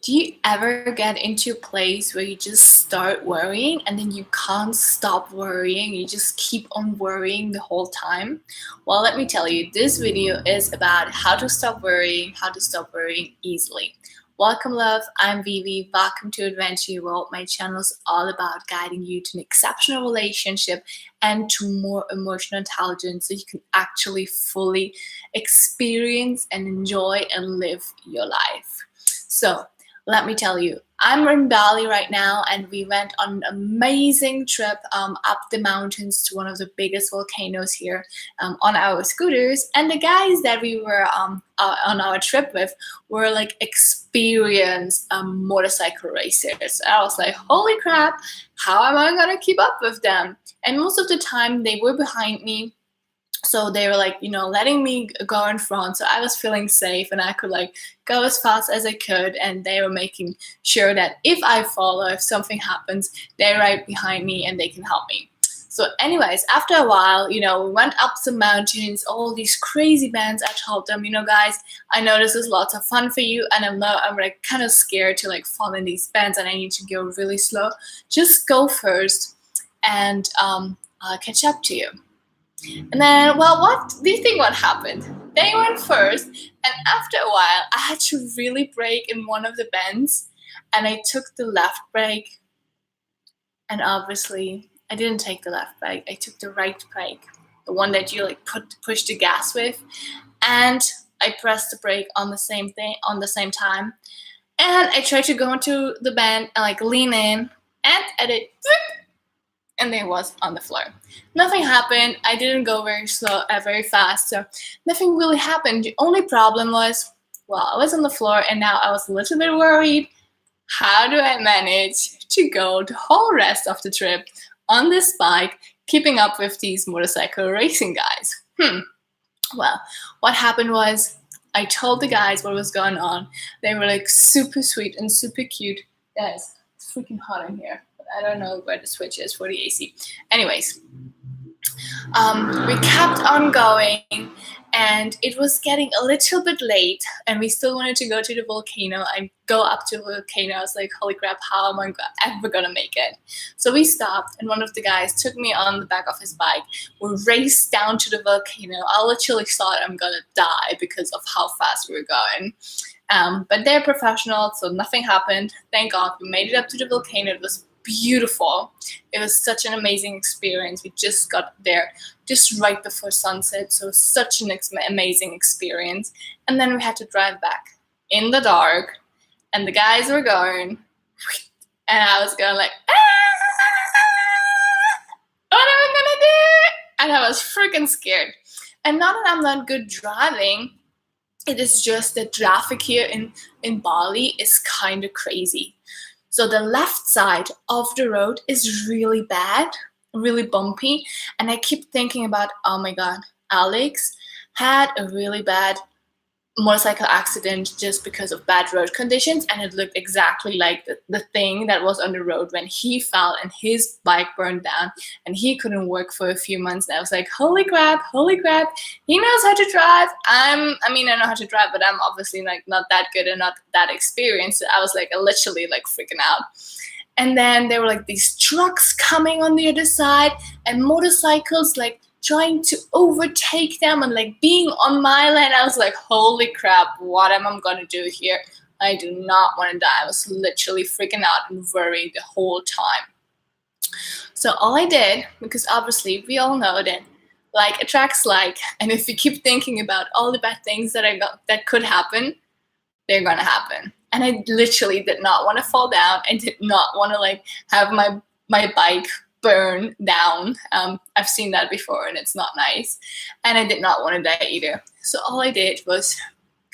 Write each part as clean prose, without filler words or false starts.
Do you ever get into a place where you just start worrying and then you can't stop worrying? You just keep on worrying the whole time? Well, let me tell you, this video is about how to stop worrying easily. Welcome, love. I'm Vivi. Welcome to Adventure World. My channel is all about guiding you to an exceptional relationship and to more emotional intelligence so you can actually fully experience and enjoy and live your life. So, let me tell you, I'm in Bali right now, and we went on an amazing trip up the mountains to one of the biggest volcanoes here on our scooters. And the guys that we were on our trip with were like experienced motorcycle racers. I was like, holy crap, how am I gonna keep up with them? And most of the time, they were behind me, so they were like, letting me go in front, so I was feeling safe and I could like go as fast as I could, and they were making sure that if I fall or if something happens, they're right behind me and they can help me. So anyways, after a while, we went up some mountains, all these crazy bands. I told them, guys, I know this is lots of fun for you, and I'm like kind of scared to like fall in these bands and I need to go really slow. Just go first, and I'll catch up to you. And then, well, what do you think what happened? They went first, and after a while, I had to really brake in one of the bends, and I took the left brake, and obviously, I didn't take the left brake. I took the right brake, the one that you like push the gas with, and I pressed the brake on the same time, and I tried to go into the bend and like lean in, and I did. And they was on the floor. Nothing happened. I didn't go very fast, so nothing really happened. The only problem was, well, I was on the floor, and now I was a little bit worried. How do I manage to go the whole rest of the trip on this bike, keeping up with these motorcycle racing guys? Well, what happened was I told the guys what was going on. They were like super sweet and super cute. Guys, it's freaking hot in here. I don't know where the switch is for the AC. Anyways, we kept on going, and it was getting a little bit late, and we still wanted to go to the volcano. I go up to the volcano. I was like, holy crap, how am I ever gonna make it? So we stopped, and one of the guys took me on the back of his bike. We raced down to the volcano. I literally thought I'm gonna die because of how fast we were going. But they're professionals, so nothing happened. Thank God. We made it up to the volcano. It was beautiful. It was such an amazing experience. We just got there just right before sunset, so such an amazing experience. And then we had to drive back in the dark, and the guys were going, and I was going like, what am I gonna do? And I was freaking scared. And not that I'm not good driving, it is just that traffic here in Bali is kind of crazy. So the left side of the road is really bad, really bumpy. And I keep thinking about, oh my God, Alex had a really bad motorcycle accident just because of bad road conditions, and it looked exactly like the thing that was on the road when he fell and his bike burned down and he couldn't work for a few months. And I was like, holy crap, he knows how to drive. I know how to drive, but I'm obviously like not that good and not that experienced. So I was like literally like freaking out. And then there were like these trucks coming on the other side and motorcycles like trying to overtake them and like being on my lane. I was like, holy crap, what am I gonna do here? I do not want to die. I was literally freaking out and worried the whole time. So all I did, because obviously we all know that like attracts like, and if you keep thinking about all the bad things that could happen, they're gonna happen. And I literally did not want to fall down. I did not want to like have my bike burn down. I've seen that before and it's not nice. And I did not want to die either. So all I did was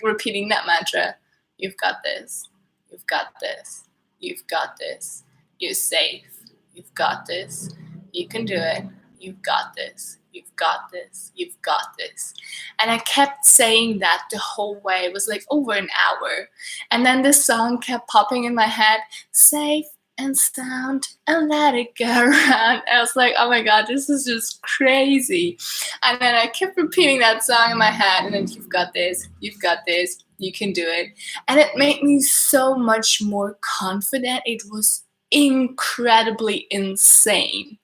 repeating that mantra. You've got this. You've got this. You've got this. You're safe. You've got this. You can do it. You've got this. You've got this. You've got this. And I kept saying that the whole way. It was like over an hour. And then this song kept popping in my head. Safe, and sound and let it go around. I was like, oh my god, this is just crazy. And then I kept repeating that song in my head, and then you've got this, you can do it. And it made me so much more confident. It was incredibly insane.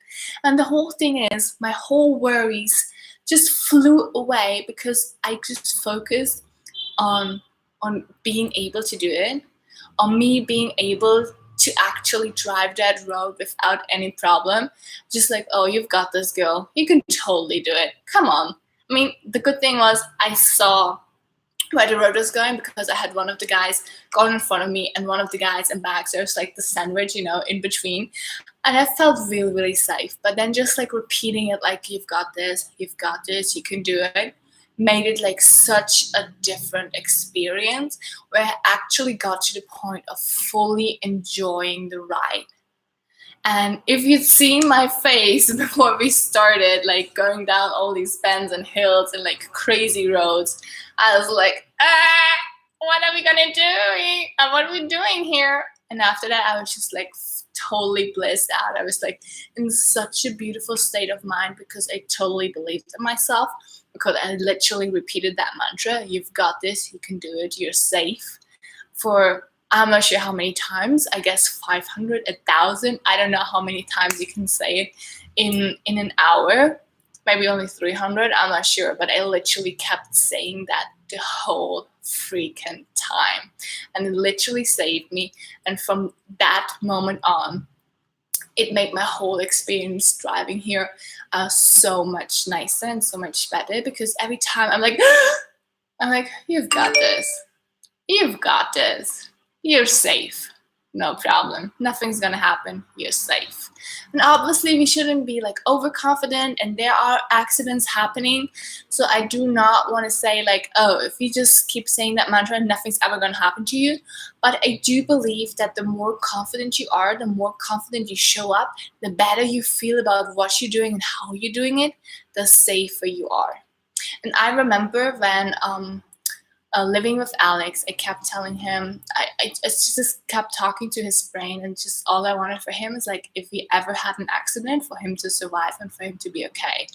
And the whole thing is, my whole worries just flew away because I just focused on being able to do it, on me being able to actually drive that road without any problem. Just like, oh, you've got this, girl. You can totally do it. Come on. I mean, the good thing was I saw where the road was going because I had one of the guys going in front of me and one of the guys in back. So there's like the sandwich, in between. And I felt really, really safe. But then just like repeating it, like, you've got this, you can do it, made it like such a different experience where I actually got to the point of fully enjoying the ride. And if you'd seen my face before we started, like going down all these bends and hills and like crazy roads, I was like, what are we gonna do? What are we doing here? And after that, I was just like totally blissed out. I was like in such a beautiful state of mind because I totally believed in myself, because I literally repeated that mantra, you've got this, you can do it, you're safe, for I'm not sure how many times, I guess 500, 1,000. I don't know how many times you can say it in an hour, maybe only 300, I'm not sure, but I literally kept saying that the whole freaking time, and it literally saved me. And from that moment on, it made my whole experience driving here so much nicer and so much better, because every time I'm like, you've got this, you're safe, no problem, nothing's gonna happen, you're safe. And obviously we shouldn't be like overconfident, and there are accidents happening, so I do not want to say like, oh, if you just keep saying that mantra, nothing's ever gonna happen to you. But I do believe that the more confident you are, the more confident you show up, the better you feel about what you're doing and how you're doing it, the safer you are. And I remember when living with Alex, I kept telling him, I just kept talking to his brain, and just all I wanted for him is like, if he ever had an accident, for him to survive and for him to be okay.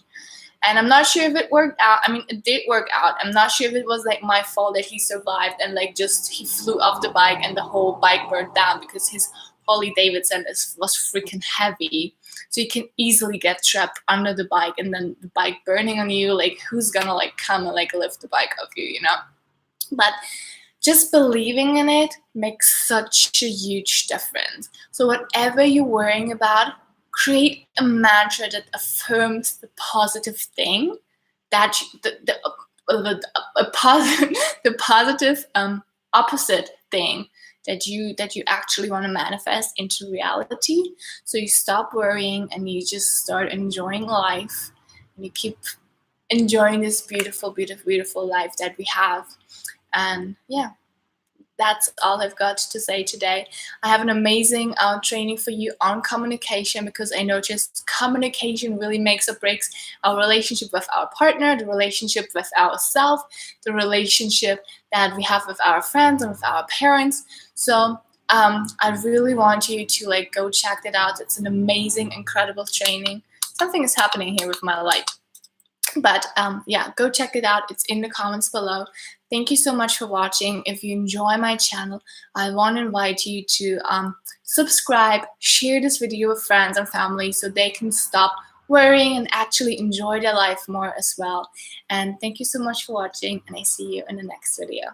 And I'm not sure if it worked out. I mean, it did work out. I'm not sure if it was like my fault that he survived and like just he flew off the bike and the whole bike burned down, because his Harley Davidson was freaking heavy. So you can easily get trapped under the bike, and then the bike burning on you, like who's gonna like come and like lift the bike off you, But just believing in it makes such a huge difference. So whatever you're worrying about, create a mantra that affirms the positive thing, that the positive opposite thing that you actually want to manifest into reality. So you stop worrying and you just start enjoying life, and you keep enjoying this beautiful, beautiful, beautiful life that we have. And yeah, that's all I've got to say today. I have an amazing training for you on communication, because I noticed communication really makes or breaks our relationship with our partner, the relationship with ourselves, the relationship that we have with our friends and with our parents. So I really want you to like go check it out. It's an amazing, incredible training. Something is happening here with my light. But yeah, go check it out. It's in the comments below. Thank you so much for watching. If you enjoy my channel, I want to invite you to subscribe, share this video with friends and family so they can stop worrying and actually enjoy their life more as well. And thank you so much for watching, and I see you in the next video.